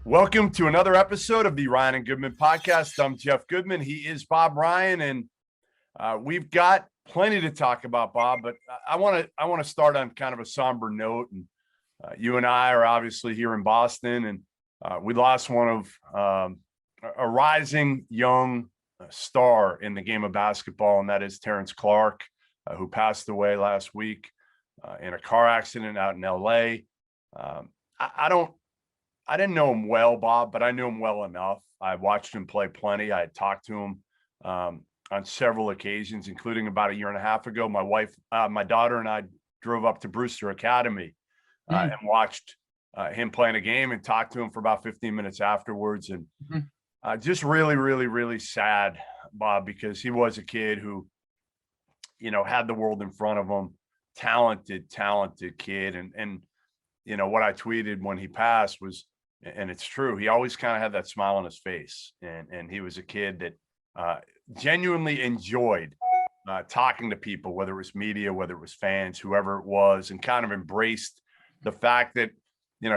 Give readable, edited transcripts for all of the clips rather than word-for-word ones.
Welcome to another episode of the Ryan and Goodman podcast. I'm Jeff Goodman. He is Bob Ryan, and we've got plenty to talk about, Bob. But I want to start on kind of a somber note. And you and I are obviously here in Boston, and we lost one of a rising young star in the game of basketball, and that is Terrence Clarke, who passed away last week in a car accident out in L.A. I didn't know him well, Bob, but I knew him well enough. I watched him play plenty. I had talked to him on several occasions, including about a year and a half ago. My daughter and I drove up to Brewster Academy and watched him playing a game and talked to him for about 15 minutes afterwards. And just really, really, really sad, Bob, because he was a kid who, had the world in front of him, talented kid. And what I tweeted when he passed was, and it's true, he always kind of had that smile on his face. And he was a kid that genuinely enjoyed talking to people, whether it was media, whether it was fans, whoever it was, and kind of embraced the fact that,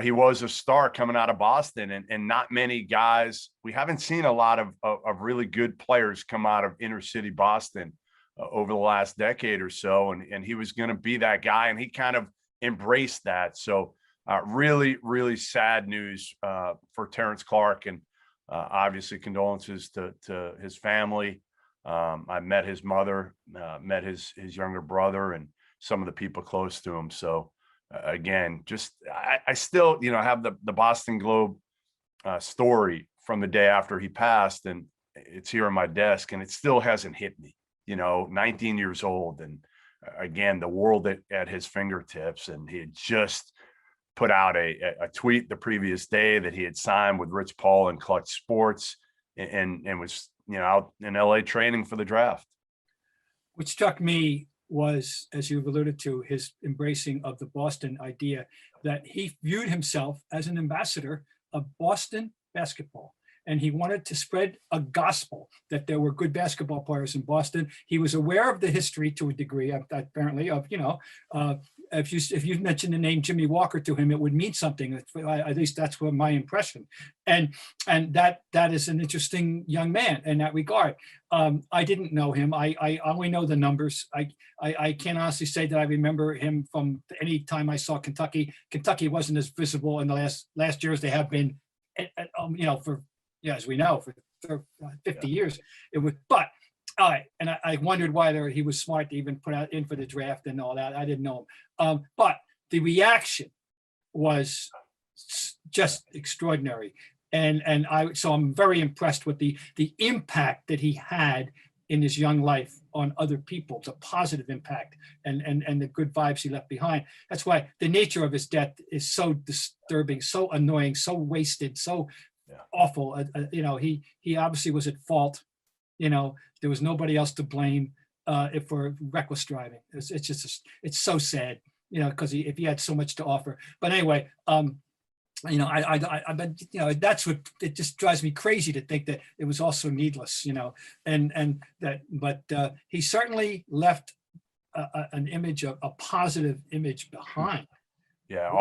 he was a star coming out of Boston, and not many guys, we haven't seen a lot of really good players come out of inner city Boston over the last decade or so. And he was going to be that guy, and he kind of embraced that. So really, really sad news for Terrence Clarke, and obviously condolences to his family. I met his mother, met his younger brother, and some of the people close to him. So again, just I still have the Boston Globe story from the day after he passed, and it's here on my desk, and it still hasn't hit me. 19 years old, and again, the world at his fingertips, and he had just put out a tweet the previous day that he had signed with Rich Paul and Clutch Sports, and was out in LA training for the draft. What struck me was, as you've alluded to, his embracing of the Boston idea, that he viewed himself as an ambassador of Boston basketball. And he wanted to spread a gospel that there were good basketball players in Boston. He was aware of the history to a degree, apparently, of, if you mentioned the name Jimmy Walker to him, it would mean something. At least that's what my impression. And that is an interesting young man in that regard. I didn't know him. I only know the numbers. I can't honestly say that I remember him from any time I saw Kentucky. Kentucky wasn't as visible in the last years they have been, as we know, for 50 years. It was, but all right. And I wondered why he was smart to even put out in for the draft and all that. I didn't know him. But the reaction was just extraordinary. So I'm very impressed with the impact that he had in his young life on other people, the positive impact and the good vibes he left behind. That's why the nature of his death is so disturbing, so annoying, so wasted, so awful. He obviously was at fault. There was nobody else to blame for reckless driving. It's so sad, because if he had so much to offer. But anyway, that's what it just drives me crazy to think that it was also needless, but he certainly left an image, a positive image behind. Yeah, wow.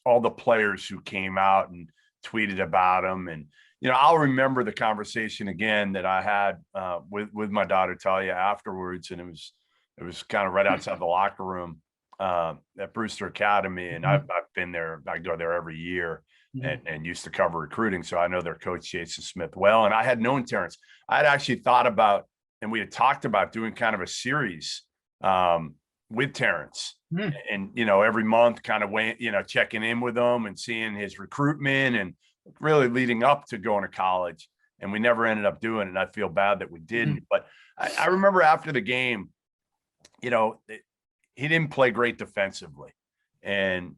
all the players who came out and tweeted about him. And I'll remember the conversation again that I had with my daughter Talia afterwards, and it was kind of right outside the locker room at Brewster Academy, and I've been there. I go there every year and used to cover recruiting, so I know their coach Jason Smith well. And I had known Terrence. I had actually thought about, and we had talked about doing kind of a series with Terrence, and every month kind of checking in with him and seeing his recruitment and really leading up to going to college. And we never ended up doing it, and I feel bad that we didn't. But I remember after the game, he didn't play great defensively, and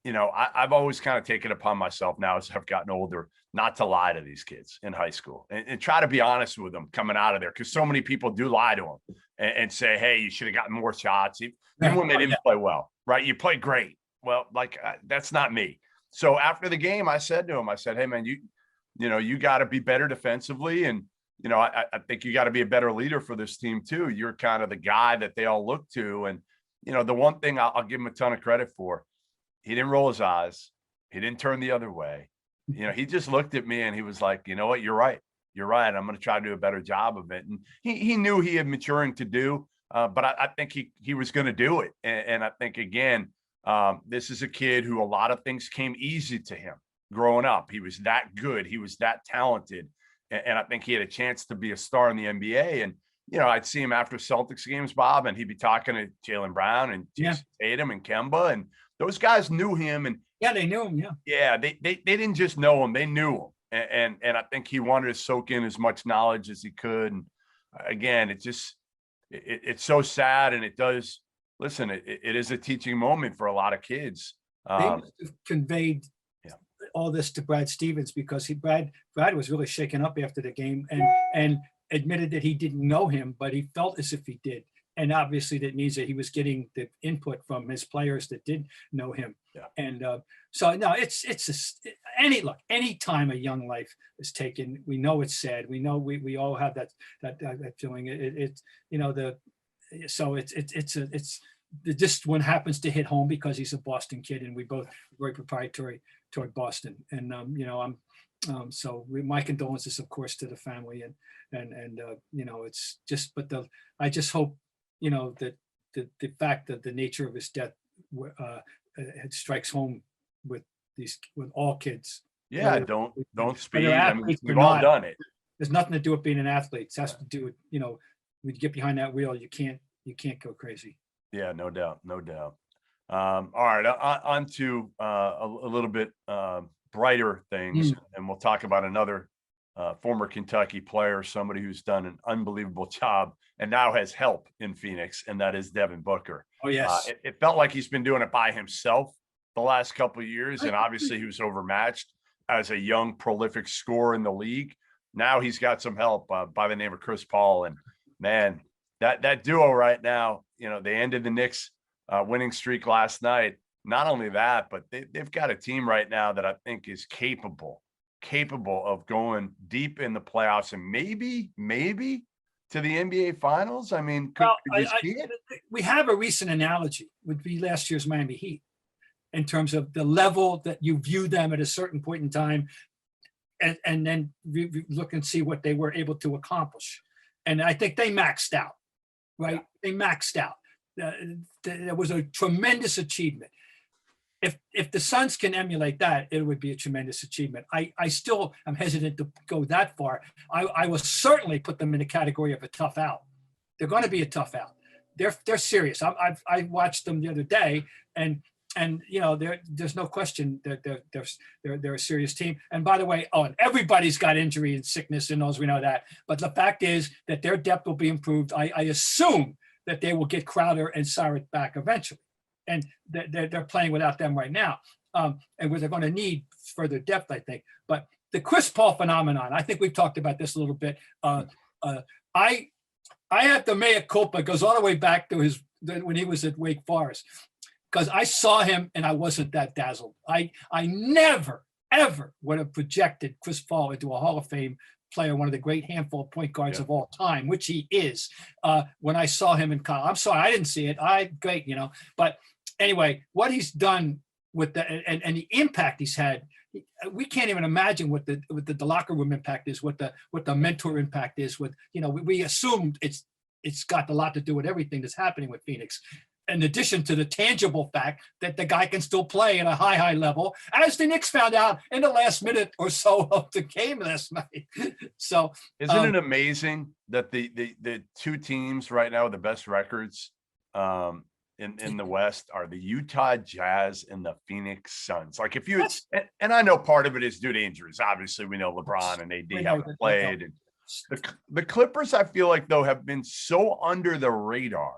I've always kind of taken upon myself now as I've gotten older not to lie to these kids in high school and try to be honest with them coming out of there, because so many people do lie to them and say, hey, you should have gotten more shots, even when they didn't play well, right? You played great. Well, that's not me. So after the game, I said to him, hey, man, you got to be better defensively, and I think you got to be a better leader for this team too. You're kind of the guy that they all look to. And the one thing I'll give him a ton of credit for, he didn't roll his eyes. He didn't turn the other way. he just looked at me and he was like, you know what, you're right. You're right. I'm going to try to do a better job of it. And he knew he had maturing to do, but I think he was going to do it. And I think, again, this is a kid who a lot of things came easy to him growing up. He was that good. He was that talented. And I think he had a chance to be a star in the NBA. And, I'd see him after Celtics games, Bob, and he'd be talking to Jaylen Brown and Jason Tatum and Kemba. And those guys knew him. And yeah, they knew him. Yeah. Yeah. They didn't just know him. They knew him. And I think he wanted to soak in as much knowledge as he could. And again, it's so sad. And it does, listen, it is a teaching moment for a lot of kids. They must have conveyed all this to Brad Stevens, because Brad was really shaken up after the game and admitted that he didn't know him, but he felt as if he did. And obviously that means that he was getting the input from his players that did know him. Yeah. And so no, it's just any time a young life is taken, we know it's sad. We know we all have that feeling. This one happens to hit home because he's a Boston kid, and we both very proprietary toward Boston. And my condolences, of course, to the family, and it's just, but I just hope that the fact that the nature of his death it strikes home with all kids. Yeah, don't speed. I mean, we've all done it. There's nothing to do with being an athlete. It has to do with, when you get behind that wheel, you can't go crazy. Yeah, no doubt. All right, on to a little bit brighter things, and we'll talk about another former Kentucky player, somebody who's done an unbelievable job and now has help in Phoenix, and that is Devin Booker. Oh, yes. It felt like he's been doing it by himself the last couple of years, and obviously he was overmatched as a young, prolific scorer in the league. Now he's got some help by the name of Chris Paul, and man, that duo right now, they ended the Knicks winning streak last night. Not only that, but they've got a team right now that I think is capable of going deep in the playoffs and maybe to the NBA Finals. I mean, we have a recent analogy, would be last year's Miami Heat, in terms of the level that you view them at a certain point in time, and then look and see what they were able to accomplish. And I think they maxed out, right? Yeah. They maxed out. There was a tremendous achievement. If the Suns can emulate that, it would be a tremendous achievement. I still am hesitant to go that far. I will certainly put them in the category of a tough out. They're going to be a tough out. They're serious. I watched them the other day, and there's no question that they're a serious team. And by the way, and everybody's got injury and sickness and those, we know that. But the fact is that their depth will be improved. I assume that they will get Crowder and Saric back eventually. And they're playing without them right now. And where they're going to need further depth, I think. But the Chris Paul phenomenon, I think we've talked about this a little bit. I have the mea culpa, goes all the way back to when he was at Wake Forest, because I saw him and I wasn't that dazzled. I never, ever would have projected Chris Paul into a Hall of Fame player, one of the great handful of point guards of all time, which he is. When I saw him in college, I'm sorry, I didn't see it. Great, but anyway, what he's done with and the impact he's had, we can't even imagine what the locker room impact is, what the mentor impact is. We assumed it's got a lot to do with everything that's happening with Phoenix, in addition to the tangible fact that the guy can still play at a high level, as the Knicks found out in the last minute or so of the game last night. So isn't it amazing that the two teams right now with the best records in the West are the Utah Jazz and the Phoenix Suns? Like, if you, and I know part of it is due to injuries. Obviously, we know LeBron and AD haven't played. And the Clippers, I feel like, though, have been so under the radar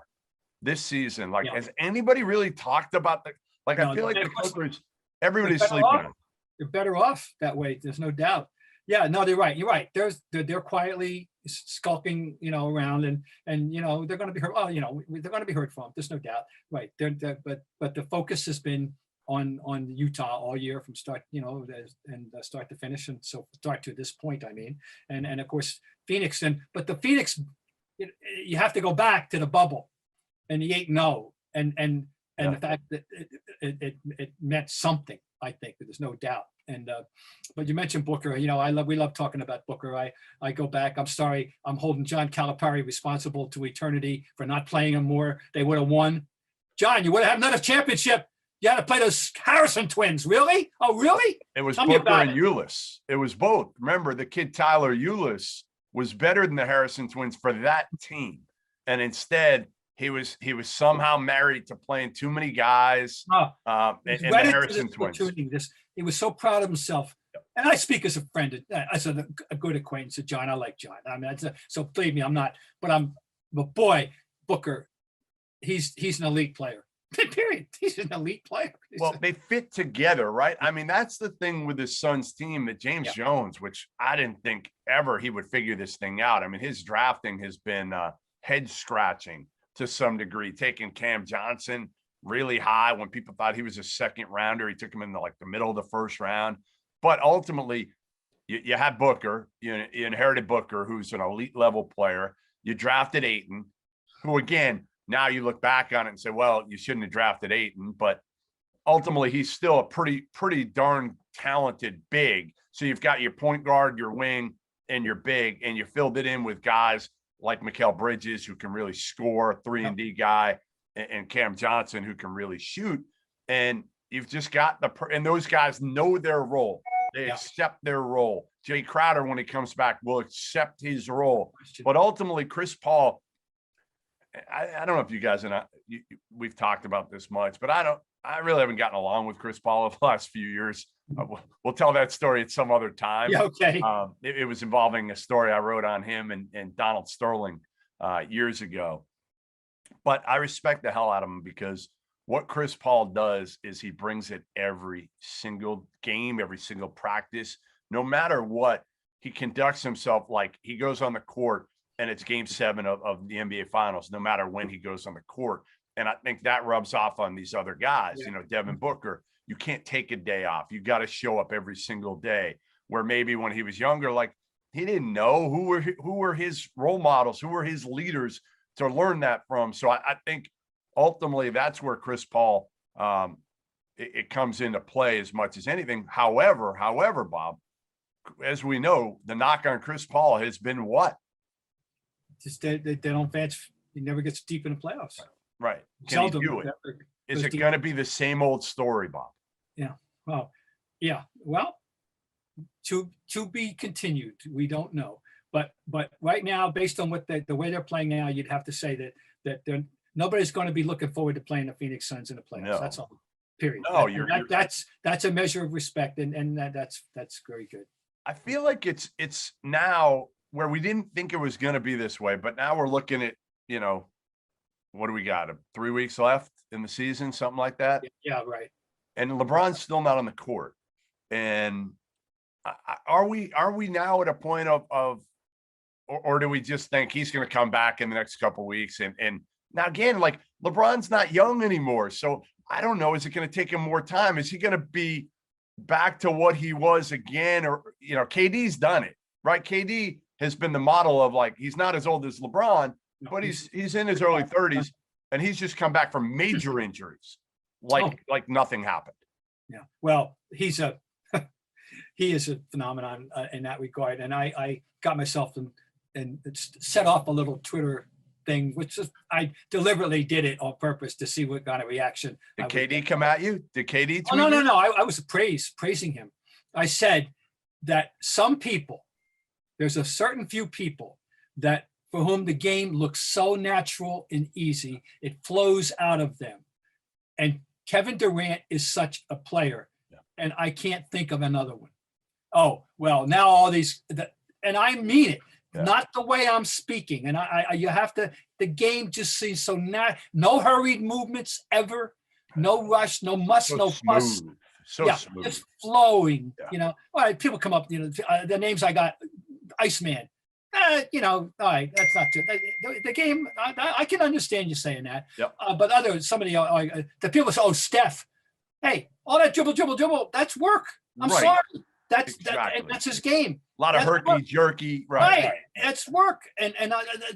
this season. Like, has anybody really talked about I feel like the Clippers, everybody's sleeping. They're better off that way. There's no doubt. Yeah, no, they're right. You're right. They're quietly skulking, around, and they're going to be hurt. Oh, they're going to be hurt from. There's no doubt. Right. But the focus has been on Utah all year from start, and start to finish, and so start to this point. I mean, and of course Phoenix, but the Phoenix, you have to go back to the bubble and the 8-0, and the fact that it meant something. I think there's no doubt. And but you mentioned Booker. You know, we love talking about Booker. I go back. I'm sorry. I'm holding John Calipari responsible to eternity for not playing him more. They would have won. John, you would have had another championship. You had to play those Harrison twins. Really? Oh, really? It was Tell me Booker about and it. Ulis. It was both. Remember, the kid Tyler Ulis was better than the Harrison twins for that team. And instead, he was somehow married to playing too many guys. Oh, And the wedded to Harrison this twins. opportunity. He was so proud of himself. And I speak as a friend, as a good acquaintance of John. I like John. I mean, so believe me, I'm not. But boy, Booker, he's an elite player. Period. He's an elite player. Well, they fit together, right? I mean, that's the thing with his son's team, that James Jones, which I didn't think ever he would figure this thing out. I mean, his drafting has been head scratching to some degree, taking Cam Johnson really high when people thought he was a second rounder. He took him in the middle of the first round. But ultimately, you had Booker, you inherited Booker, who's an elite level player. You drafted Ayton, who again, now you look back on it and say, well, you shouldn't have drafted Ayton, but ultimately he's still a pretty darn talented big. So you've got your point guard, your wing, and your big, and you filled it in with guys like Mikal Bridges, who can really score, 3-and-D guy, and Cam Johnson, who can really shoot. And you've just got and those guys know their role. They accept their role. Jay Crowder, when he comes back, will accept his role. But ultimately, Chris Paul, I don't know if you guys and we've talked about this much, but I really haven't gotten along with Chris Paul over the last few years. We'll tell that story at some other time. Yeah, okay. It was involving a story I wrote on him and Donald Sterling years ago. But I respect the hell out of him, because what Chris Paul does is he brings it every single game, every single practice, no matter what. He conducts himself like he goes on the court and it's game 7 of the NBA Finals, no matter when he goes on the court. And I think that rubs off on these other guys. You know, Devin Booker, you can't take a day off. You got to show up every single day. Where maybe when he was younger, like, he didn't know who were his role models, who were his leaders to learn that from. So I think ultimately that's where Chris Paul, it comes into play as much as anything. However, Bob, as we know, the knock on Chris Paul has been what? Just they don't advance. He never gets deep in the playoffs. Right. Can he do it? Is it going to be the same old story, Bob? Yeah. Well, yeah. Well, to be continued. We don't know. But right now, based on what the way they're playing now, you'd have to say that nobody's going to be looking forward to playing the Phoenix Suns in the playoffs. No. That's all. Period. No, that's a measure of respect, and that's very good. I feel like it's now where we didn't think it was going to be this way, but now we're looking at, what do we got? 3 weeks left in the season, something like that. Yeah, right. And LeBron's still not on the court. And are we now at a point of or do we just think he's going to come back in the next couple of weeks? And now again, like, LeBron's not young anymore, so I don't know. Is it going to take him more time? Is he going to be back to what he was again? Or, KD's done it, right? KD has been the model of, like, he's not as old as LeBron, but he's in his early 30s, and he's just come back from major injuries, like nothing happened. Yeah. Well, he is a phenomenon in that regard. And I got myself and set off a little Twitter thing, which I deliberately did it on purpose to see what kind of reaction. Did KD come at you? Did KD tweet no. you? I was praising him. I said that some people, there's a certain few people that for whom the game looks so natural and easy, it flows out of them. And Kevin Durant is such a player, and I can't think of another one. Oh, well, now all these, and I mean it, not the way I'm speaking. And you have to, the game just seems so no hurried movements ever, no rush, no muss, no fuss. Smooth. It's flowing, All right, people come up, the names I got, Iceman. All right, that's not too, the game. I can understand you saying that. Yep. But the people say, "Oh, Steph, hey, all that dribble, that's work." I'm sorry, that's his game. A lot of herky jerky, right? That's work, and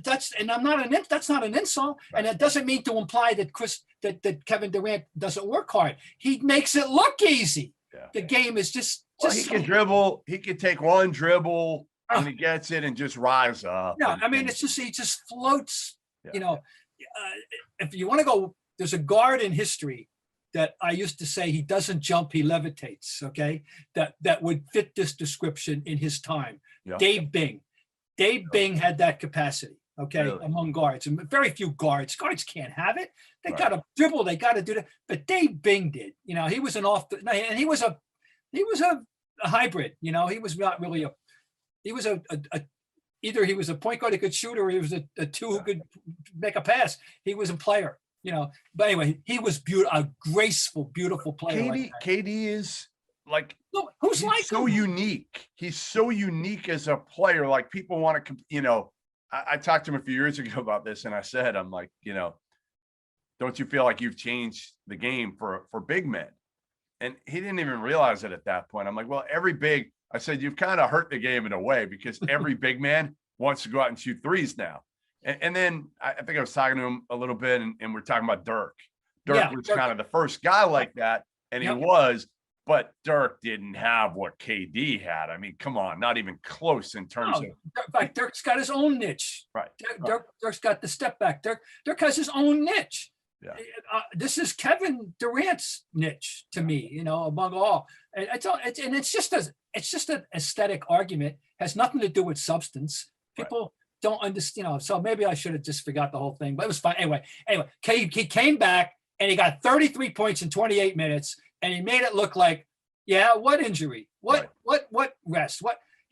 that's not an insult, and it doesn't mean to imply that Kevin Durant doesn't work hard. He makes it look easy. Yeah. the game is just He so, can dribble. He could take one dribble Oh. when he gets it and just rise up. no, and- I mean, and- it's just, he just floats, Yeah. you know. If you want to go, there's a guard in history that I used to say he doesn't jump, he levitates. Okay. That would fit this description in his time. Yeah. Dave Bing. Dave Bing had that capacity. Okay. Really? Among guards, and very few guards can't have it. They Right. got to dribble. They got to do that. But Dave Bing did, you know, he was an and he was a hybrid, you know, he was not really he was either he was a point guard who could shoot, or he was a two who could make a pass. He was a player, you know. But anyway, he was a graceful, beautiful player. KD is like, no, who's he's like so him? unique. He's so unique as a player. Like, people want to, you know, I talked to him a few years ago about this, and I said, I'm like, you know, don't you feel like you've changed the game for big men? And he didn't even realize it at that point. I'm like, well, I said, you've kind of hurt the game in a way, because every big man wants to go out and shoot threes now. And then I think I was talking to him a little bit, and we're talking about Dirk. Dirk was kind of the first guy like that, and he was, but Dirk didn't have what KD had. I mean, come on, not even close in terms of. Like Dirk's got his own niche. Right. Dirk's got the step back. Dirk has his own niche. Yeah. This is Kevin Durant's niche to me, you know, among all. And it's just an aesthetic argument. Has nothing to do with substance. People don't understand, you know. So maybe I should have just forgot the whole thing, but it was fine. Anyway, he came back and he got 33 points in 28 minutes, and he made it look like, yeah, what injury? What rest?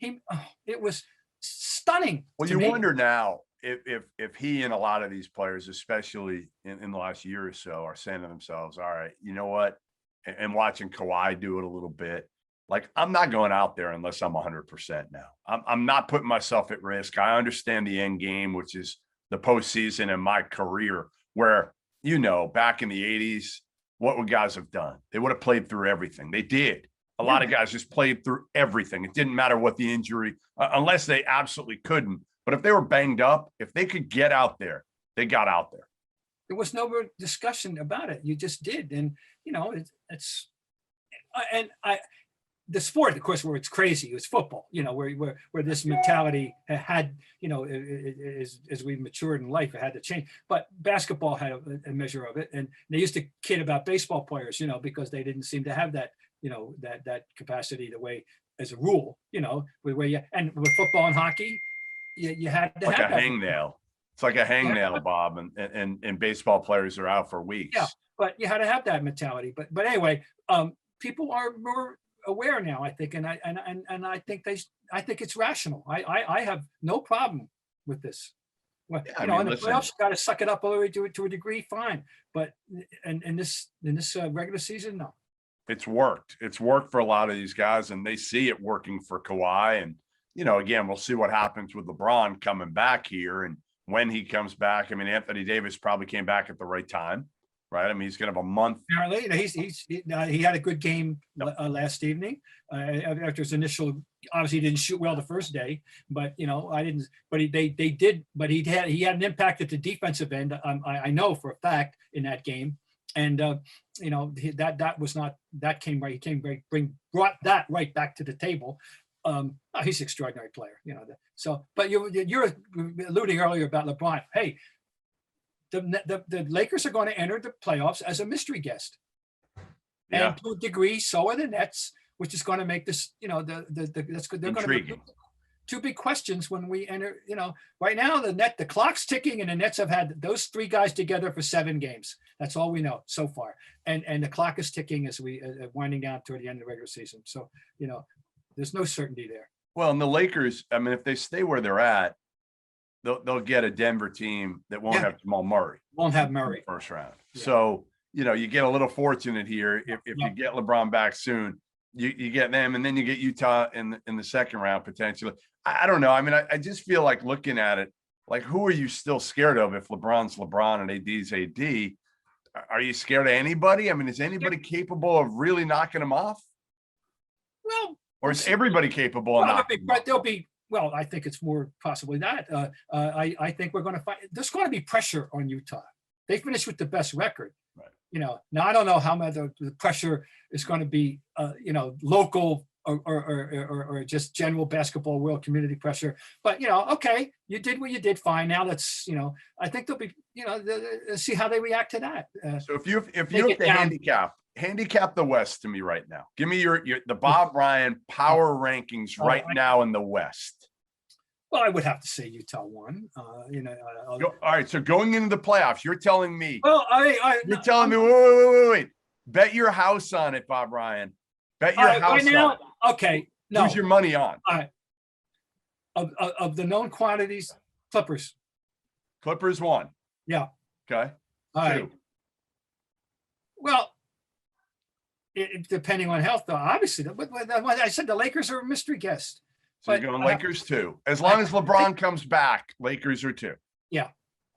It was stunning. Well, you wonder now if he and a lot of these players, especially in the last year or so, are saying to themselves, all right, you know what? And watching Kawhi do it a little bit, like, I'm not going out there unless I'm 100% now. I'm not putting myself at risk. I understand the end game, which is the postseason in my career, where, you know, back in the 80s, what would guys have done? They would have played through everything. They did. A lot of guys just played through everything. It didn't matter what the injury, unless they absolutely couldn't. But if they were banged up, if they could get out there, they got out there. There was no discussion about it. You just did. And, you know, the sport, of course, where it's crazy, it was football, you know, where this mentality had, you know, as we matured in life, it had to change. But basketball had a measure of it. And they used to kid about baseball players, you know, because they didn't seem to have that, you know, that capacity the way, as a rule, you know, and with football and hockey, you had to like have a hangnail. It's like a hangnail, Bob, and baseball players are out for weeks. Yeah, but you had to have that mentality. But anyway, people are more aware now, I think, and I think I think it's rational. I have no problem with this. Well, Yeah, you know, in the playoffs, you got to suck it up all the way to a degree, fine. But in this regular season, no. It's worked. It's worked for a lot of these guys, and they see it working for Kawhi. And, you know, again, we'll see what happens with LeBron coming back here and when he comes back. I mean, Anthony Davis probably came back at the right time, right? I mean, he's going to have a month. Apparently, he had a good game last evening. After his initial, obviously, he didn't shoot well the first day, but, you know, I didn't. But they did. But he had an impact at the defensive end. I know for a fact in that game. And you know, that came right. He came brought that right back to the table. He's an extraordinary player, you know. So, but you're alluding earlier about LeBron. Hey, the Lakers are going to enter the playoffs as a mystery guest, and to a degree, so are the Nets, which is going to make this, you know, they're going to be two big questions when we enter. You know, right now the clock's ticking, and the Nets have had those three guys together for 7 games. That's all we know so far, and the clock is ticking as we winding down toward the end of the regular season. So, you know, there's no certainty there. Well, and the Lakers, I mean, if they stay where they're at, they'll get a Denver team that won't have Jamal Murray. Won't have Murray first round. Yeah. So, you know, you get a little fortunate here if you get LeBron back soon. You get them, and then you get Utah in the second round potentially. I don't know. I mean, I just feel like looking at it, like, who are you still scared of if LeBron's LeBron and AD's AD? Are you scared of anybody? I mean, is anybody capable of really knocking them off? Well, or is everybody capable of knocking them off? There'll be. Well, I think it's more possibly that. I think we're going to find there's going to be pressure on Utah. They finished with the best record. Right. Now I don't know how much the pressure is going to be, local or just general basketball world community pressure. But, okay, you did what you did, fine. Now let's, I think they'll be, see how they react to that. So if you have it to down. handicap the West to me right now. Give me the Bob Ryan power rankings right now in the West. Well, I would have to say Utah won. All right. So going into the playoffs, you're telling me. Well, you're telling me. Wait. Bet your house on it, Bob Ryan. Bet your house right now, on it. Okay. No. Who's your money on? All right. Of the known quantities, Clippers. Clippers won. Yeah. Okay. All right. Well, depending on health, though, obviously. But I said the Lakers are a mystery guest. So you're going Lakers 2. As long as LeBron comes back, Lakers are 2. Yeah.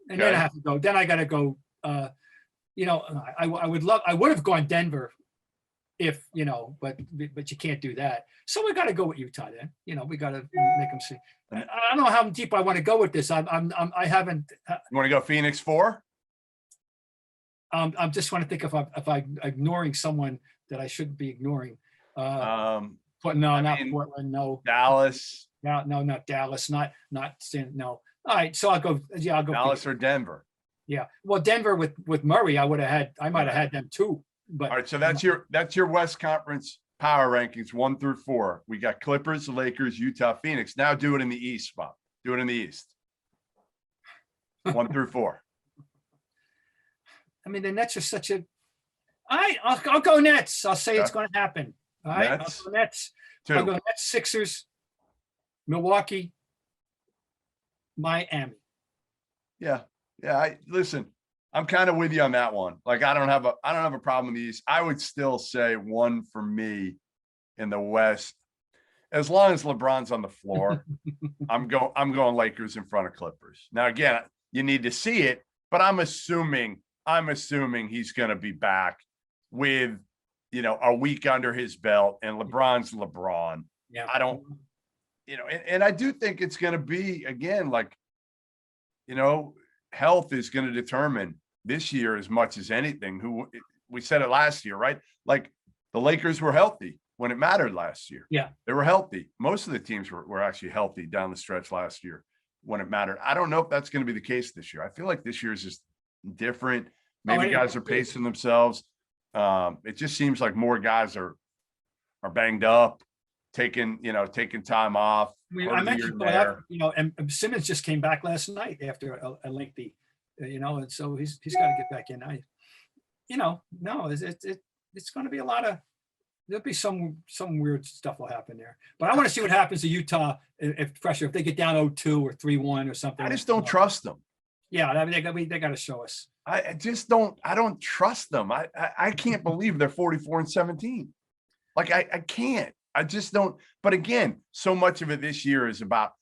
And then I have to go. Then I got to go. I would have gone Denver if, but you can't do that. So we got to go with Utah then. We got to make them see. I don't know how deep I want to go with this. I haven't. You want to go Phoenix 4? I'm just want to think if I'm ignoring someone that I shouldn't be ignoring. But no, not Portland. No. Dallas. No, not Dallas. Not no. All right, so I'll go. Yeah, I'll go. Dallas or Denver. Yeah. Well, Denver with Murray, I might have had them too. But all right, so that's your West Conference power rankings 1 through 4. We got Clippers, Lakers, Utah, Phoenix. Now do it in the East, Bob. Do it in the East. 1 through 4. I mean, the Nets are such a. All right, I'll go Nets. I'll say it's going to happen. All right, Nets. I'll go Nets. 2. I'll go Nets, Sixers, Milwaukee, Miami. Yeah. Listen, I'm kind of with you on that one. Like, I don't have a problem with these. I would still say 1 for me in the West. As long as LeBron's on the floor, I'm going Lakers in front of Clippers. Now, again, you need to see it, but I'm assuming he's going to be back with, a week under his belt, and LeBron's LeBron. Yeah. I don't, and I do think it's going to be, again, like, health is going to determine this year as much as anything. We said it last year, right? Like, the Lakers were healthy when it mattered last year. Yeah. They were healthy. Most of the teams were actually healthy down the stretch last year when it mattered. I don't know if that's going to be the case this year. I feel like this year is just different. Maybe guys are pacing themselves. It just seems like more guys are banged up, taking time off. I mentioned that, and Simmons just came back last night after a lengthy, and so he's got to get back in. No, it's going to be a lot of. There'll be some weird stuff will happen there, but I want to see what happens to Utah if they get down 0-2 or 3-1 or something. I just don't trust them. Yeah, I mean, they got to show us. I just don't. I don't trust them. I can't believe they're 44-17. Like, I can't. I just don't. But again, so much of it this year is about,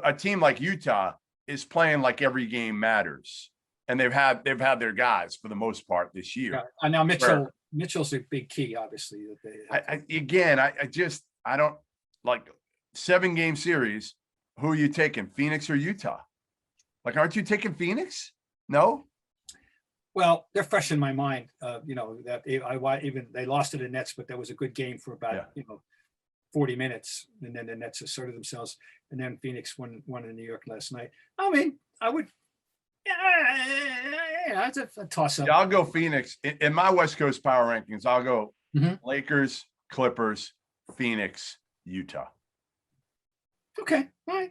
a team like Utah is playing like every game matters, and they've had their guys for the most part this year. Yeah. And now Mitchell's a big key, obviously. I don't like 7-game series. Who are you taking, Phoenix or Utah? Like, aren't you taking Phoenix? No. Well, they're fresh in my mind. That they lost to the Nets, but that was a good game for about 40 minutes, and then the Nets asserted themselves, and then Phoenix won in New York last night. I mean, I would. Yeah, it's a toss up. Yeah, I'll go Phoenix in my West Coast power rankings. I'll go Lakers, Clippers, Phoenix, Utah. Okay, all right.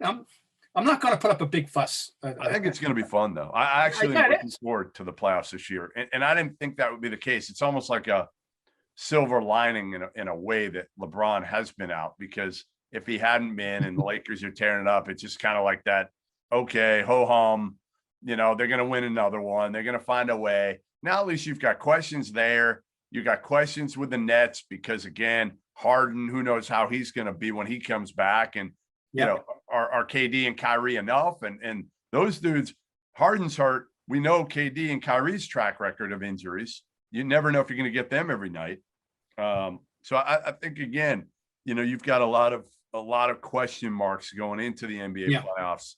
I'm not going to put up a big fuss. I think it's going to be fun, though. I actually am looking forward to the playoffs this year, and I didn't think that would be the case. It's almost like a silver lining in a way that LeBron has been out, because if he hadn't been and the Lakers are tearing it up, it's just kind of like that. Okay, ho hum. They're going to win another one. They're going to find a way. Now at least you've got questions there. You got questions with the Nets because, again, Harden, who knows how he's going to be when he comes back, and are KD and Kyrie enough? And those dudes, Harden's hurt. We know KD and Kyrie's track record of injuries. You never know if you're going to get them every night. So I think, again, you've got a lot of question marks going into the NBA playoffs.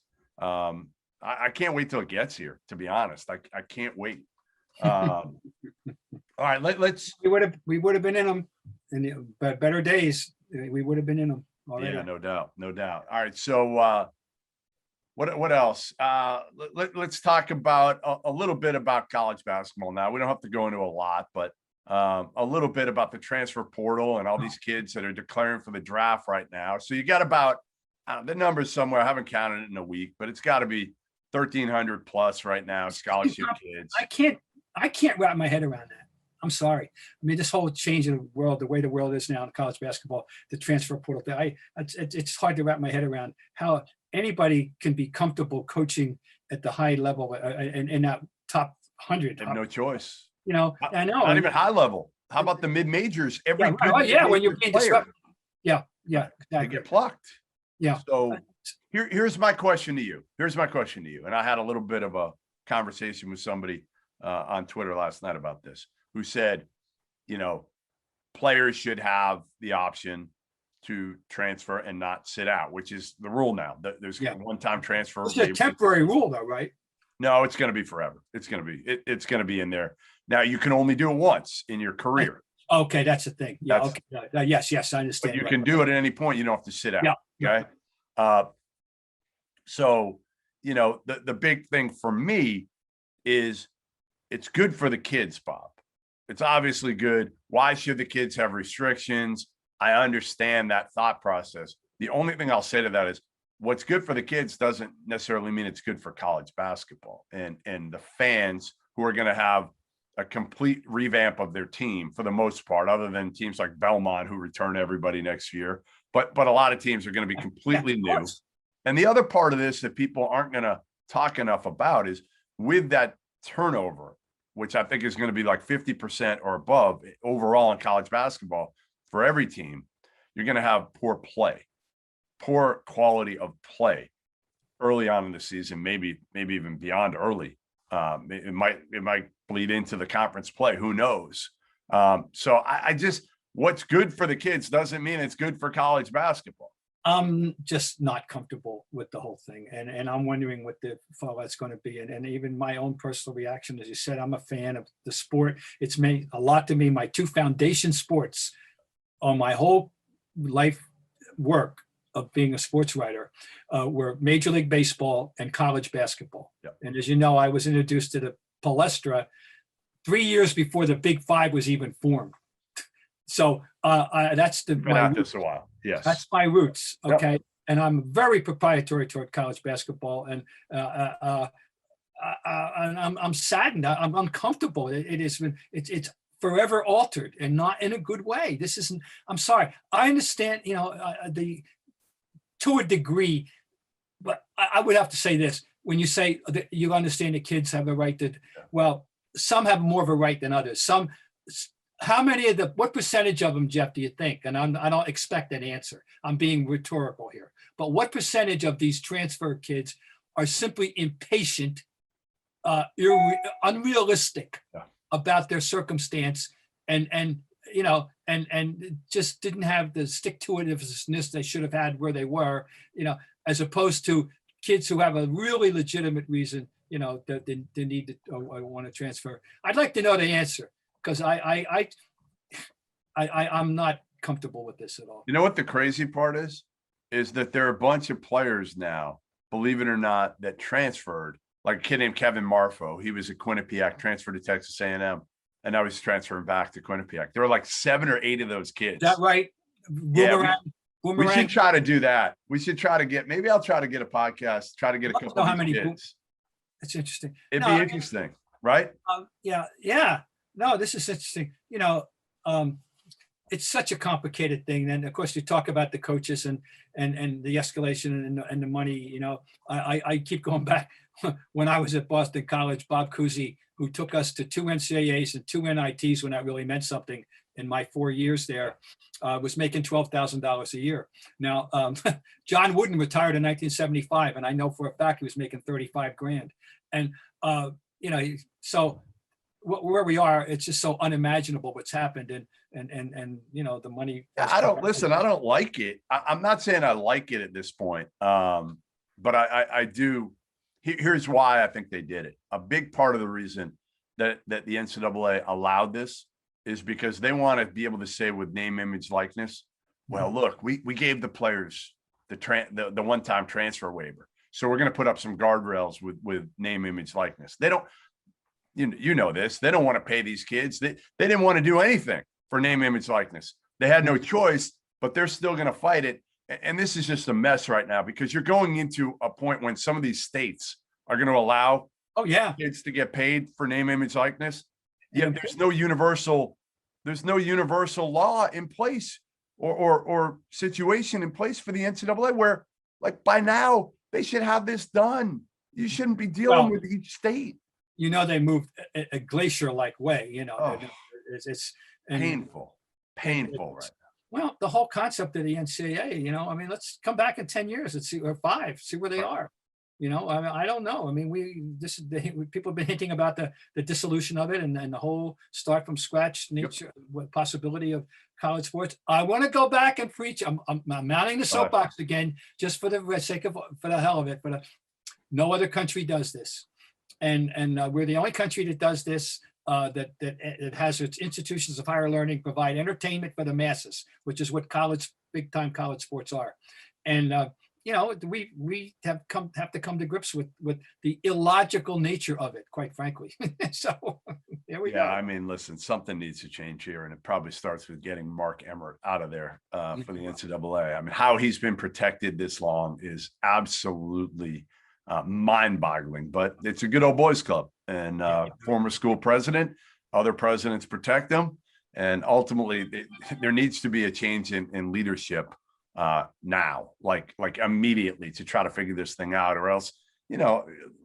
I can't wait till it gets here, to be honest. I can't wait. All right, let's. We would have been in them in the better days. We would have been in them already. Yeah, no doubt, no doubt. All right, so what else? Let's talk about a little bit about college basketball now. We don't have to go into a lot, but a little bit about the transfer portal and all these kids that are declaring for the draft right now. So you got about the numbers somewhere. I haven't counted it in a week, but it's got to be 1,300 plus right now. Scholarship kids. I can't wrap my head around that. I'm sorry. I mean, this whole change in the world, the way the world is now in college basketball, the transfer portal, it's hard to wrap my head around how anybody can be comfortable coaching at the high level in that top 100. Have no choice. You know, I know. Not even high level. How about the mid majors? Every when you're being disrupted. Yeah, exactly. They get plucked. Yeah. So here's my question to you. And I had a little bit of a conversation with somebody on Twitter last night about this, who said, you know, players should have the option to transfer and not sit out, which is the rule now. There's a one-time transfer. It's a temporary rule, though, right? No, it's going to be forever. It's going to be in there. Now you can only do it once in your career. Okay, that's the thing. Yeah. Okay. Yes, I understand. But you can do it at any point. You don't have to sit out. Yeah. Okay. So, you know, the big thing for me is it's good for the kids, Bob. It's obviously good. Why should the kids have restrictions? I understand that thought process. The only thing I'll say to that is what's good for the kids doesn't necessarily mean it's good for college basketball and the fans who are going to have a complete revamp of their team for the most part, other than teams like Belmont who return everybody next year. But a lot of teams are going to be completely new. And the other part of this that people aren't going to talk enough about is with that turnover, which I think is going to be like 50% or above overall in college basketball for every team, you're going to have poor quality of play early on in the season, maybe even beyond early. It might bleed into the conference play. Who knows? So I just, what's good for the kids doesn't mean it's good for college basketball. I'm just not comfortable with the whole thing. And I'm wondering what the fallout's going to be. And even my own personal reaction, as you said, I'm a fan of the sport. It's meant a lot to me. My two foundation sports on my whole life work of being a sports writer were Major League Baseball and college basketball. Yep. And as you know, I was introduced to the palestra 3 years before the Big Five was even formed. So that's been at this a while. Yes, that's my roots. Okay, Yep. And I'm very proprietary toward college basketball, and I'm saddened. I'm uncomfortable. It's forever altered and not in a good way. This isn't. I'm sorry. I understand. You know, to a degree, but I would have to say this: when you say that you understand the kids have a right to, well, some have more of a right than others. Some. How many of what percentage of them, Jeff, do you think? And I don't expect an answer. I'm being rhetorical here. But what percentage of these transfer kids are simply impatient, unrealistic about their circumstance, and just didn't have the stick-to-itiveness they should have had where they were, as opposed to kids who have a really legitimate reason, that they need to or want to transfer. I'd like to know the answer. Because I'm not comfortable with this at all. You know what the crazy part is that there are a bunch of players now, believe it or not, that transferred. Like a kid named Kevin Marfo. He was at Quinnipiac, transferred to Texas A&M, and now he's transferring back to Quinnipiac. There were like 7 or 8 of those kids. Is that right? Yeah, we should try to do that. We should try to get. Maybe I'll try to get a podcast. Try to get a couple of these kids. That's interesting. It'd be interesting, right? Yeah. No, this is interesting. It's such a complicated thing. And of course, you talk about the coaches and the escalation and the money. I keep going back when I was at Boston College. Bob Cousy, who took us to 2 NCAAs and 2 NITs when that really meant something in my 4 years there, was making $12,000 a year. Now, John Wooden retired in 1975, and I know for a fact he was making $35,000. And so. Where we are, it's just so unimaginable what's happened, and the money. I don't like it. I'm not saying I like it at this point, but I do. Here's why I think they did it. A big part of the reason that the NCAA allowed this is because they want to be able to say with name, image, likeness, well, look, we gave the players the one-time transfer waiver. So we're going to put up some guardrails with name, image, likeness. They don't, you know this, they don't want to pay these kids. They didn't want to do anything for name, image, likeness. They had no choice, but they're still going to fight it. And this is just a mess right now because you're going into a point when some of these states are going to allow kids to get paid for name, image, likeness. Yet there's no universal law in place or situation in place for the NCAA where, like, by now they should have this done. You shouldn't be dealing with each state. They moved a glacier-like way. It's painful right now. Well, the whole concept of the NCAA, let's come back in 10 years and see, or 5, see where they are. I don't know. People have been hinting about the dissolution of it and the whole start from scratch nature, possibility of college sports. I want to go back and preach. I'm mounting the soapbox again, just for the sake of, for the hell of it. But no other country does this, and we're the only country that does this. That it has its institutions of higher learning provide entertainment for the masses, which is what big time college sports are. And we have to come to grips with the illogical nature of it, quite frankly. So there we go. I mean, listen, something needs to change here, and it probably starts with getting Mark Emmert out of there for the NCAA. I mean, how he's been protected this long is absolutely mind-boggling, but it's a good old boys club, and former school president, other presidents protect them, and ultimately there needs to be a change in leadership now, like immediately, to try to figure this thing out, or else,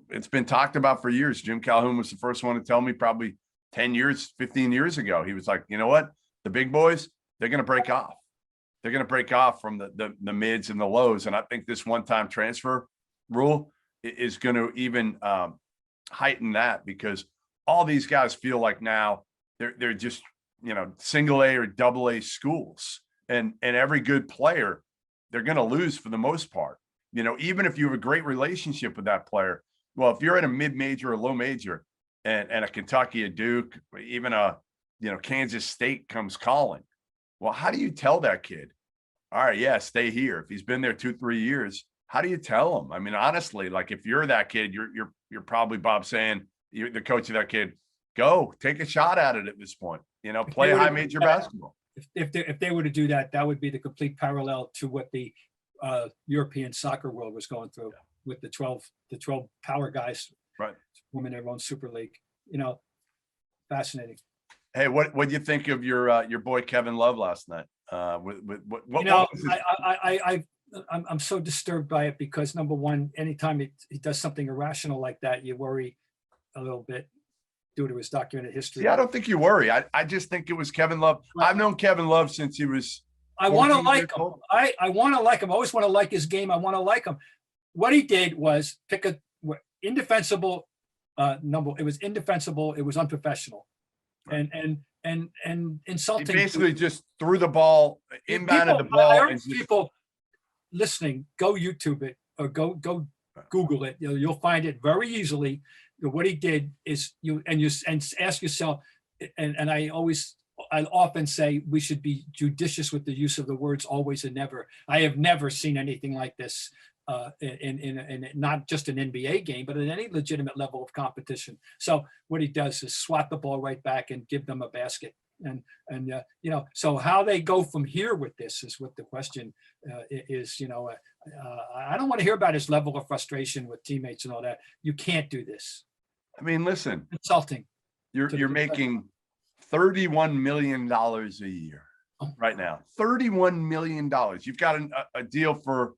it's been talked about for years. Jim Calhoun was the first one to tell me probably 10 years, 15 years ago. He was like, you know what? The big boys, they're going to break off. They're going to break off from the mids and the lows. And I think this one-time transfer rule is going to even heighten that, because all these guys feel like now they're just, single A or double A schools. And every good player, they're going to lose for the most part. Even if you have a great relationship with that player, well, if you're in a mid-major or low major and a Kentucky, a Duke, even a, Kansas State comes calling, well, how do you tell that kid, all right, stay here? If he's been there 2-3 years, how do you tell him? I mean, honestly, like, if you're that kid, you're probably, Bob, saying, you're the coach of that kid, go take a shot at it at this point, play high major basketball. If they were to do that, that would be the complete parallel to what the European soccer world was going through with the 12 power guys, right? Women their own super league. Fascinating. Hey, what do you think of your boy Kevin Love last night? I'm so disturbed by it because, number one, anytime he does something irrational like that, you worry a little bit due to his documented history. Yeah, I don't think you worry. I just think it was Kevin Love. I've known Kevin Love since he was. I want to like him. I want to like him. I always want to like his game. I want to like him. What he did was pick a indefensible number. It was indefensible. It was unprofessional, right. and insulting. He basically just threw the ball, inbounded the ball. I urge people listening, go YouTube it or go Google it. You'll find it very easily. What he did is and ask yourself, and I often say we should be judicious with the use of the words always and never. I have never seen anything like this in not just an NBA game, but in any legitimate level of competition. So what he does is swat the ball right back and give them a basket. And so how they go from here with this is what the question is. I don't want to hear about his level of frustration with teammates and all that. You can't do this. I mean, listen, insulting. You're making $31 million a year right now. $31 million. You've got a deal for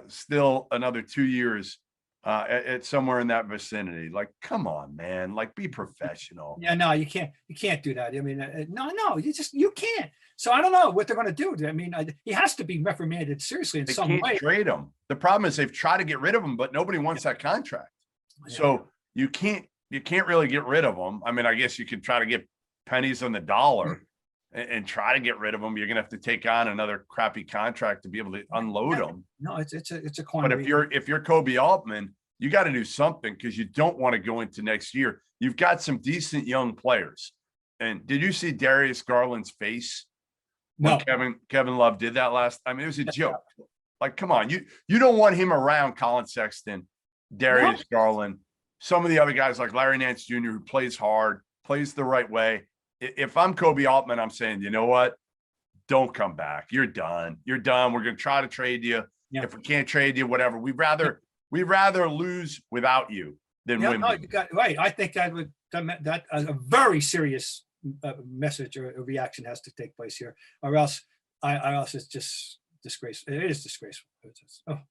still another 2 years at somewhere in that vicinity. Like, come on, man. Like, be professional. Yeah, no, you can't do that. I mean, no, you can't. So I don't know what they're going to do. I mean, he has to be reprimanded seriously in some way. They can't trade him. The problem is they've tried to get rid of him, but nobody wants that contract. Yeah. So you can't really get rid of him. I mean, I guess you could try to get pennies on the dollar and try to get rid of him. You're gonna have to take on another crappy contract to be able to unload him. No, it's a quantity. But if you're Kobe Altman, you got to do something because you don't want to go into next year. You've got some decent young players. And did you see Darius Garland's face when No. Kevin Love did that last? I mean, it was a joke. Like, come on, you don't want him around Colin Sexton, Darius Garland, some of the other guys like Larry Nance Jr., who plays hard, plays the right way. If I'm Kobe Altman, I'm saying, you know what? Don't come back. You're done. You're done. We're going to try to trade you. Yeah. If we can't trade you, whatever. We'd rather lose without you than win. No, you got right. I think that a very serious message or a reaction has to take place here, or else it's just disgraceful. It is disgraceful.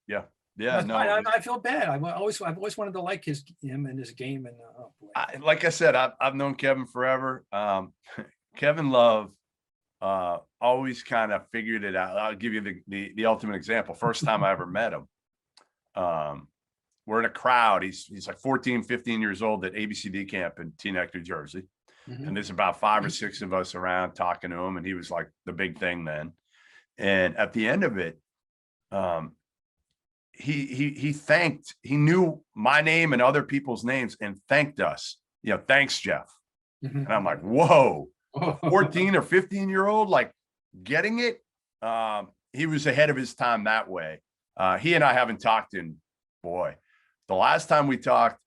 Yeah. No, I feel bad. I've always wanted to like him and his game. And oh boy. Like I said, I've known Kevin forever. Kevin Love always kind of figured it out. I'll give you the ultimate example. First time I ever met him, we're in a crowd. He's like 14, 15 years old at ABCD camp in Teaneck, New Jersey. And there's about 5 or 6 of us around talking to him. And he was like the big thing then. And at the end of it, he knew my name and other people's names and thanked us. Thanks, Jeff. And I'm like, whoa, 14 or 15-year-old, like getting it. He was ahead of his time that way. He and I haven't talked in, boy, the last time we talked,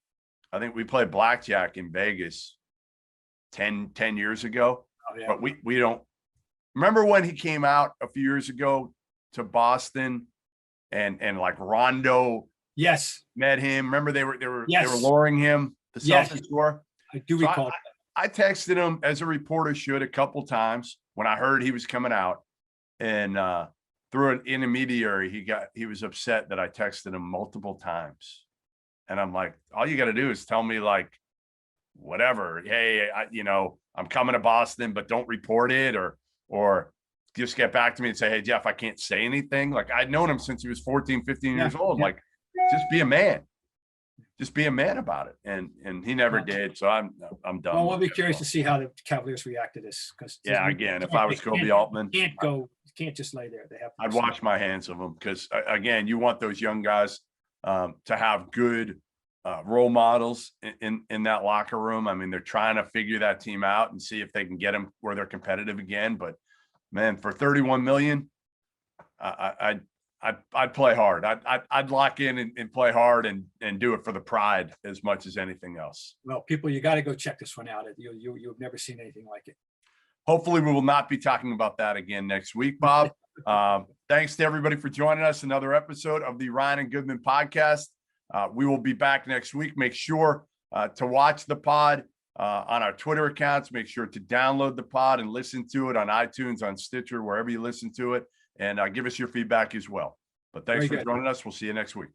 I think we played blackjack in Vegas 10 years ago. Oh, yeah. But we don't remember when he came out a few years ago to Boston and like Rondo met him. Remember they were luring him the Celtics score. I do recall. I texted him, as a reporter should, a couple times when I heard he was coming out, and through an intermediary, he was upset that I texted him multiple times. And I'm like, all you got to do is tell me, like, whatever. Hey, I'm coming to Boston, but don't report it, or just get back to me and say, hey, Jeff, I can't say anything. Like, I'd known him since he was 14, 15 years old. Yeah. Like, just be a man. Just be a man about it. And he never did. So I'm done. Well, we'll be curious to see how the Cavaliers react to this. Again, if I was Kobe Altman, can't just lay there. They have to. I'd wash my hands of them, because again, you want those young guys to have good role models in that locker room. I mean, they're trying to figure that team out and see if they can get them where they're competitive again. But man, for $31 million, I'd play hard. I'd lock in and play hard and do it for the pride as much as anything else. Well, people, you got to go check this one out. You've never seen anything like it. Hopefully we will not be talking about that again next week, Bob. Thanks to everybody for joining us. Another episode of the Ryan and Goodman podcast. We will be back next week. Make sure to watch the pod on our Twitter accounts. Make sure to download the pod and listen to it on iTunes, on Stitcher, wherever you listen to it. And give us your feedback as well. But thanks for joining us. We'll see you next week.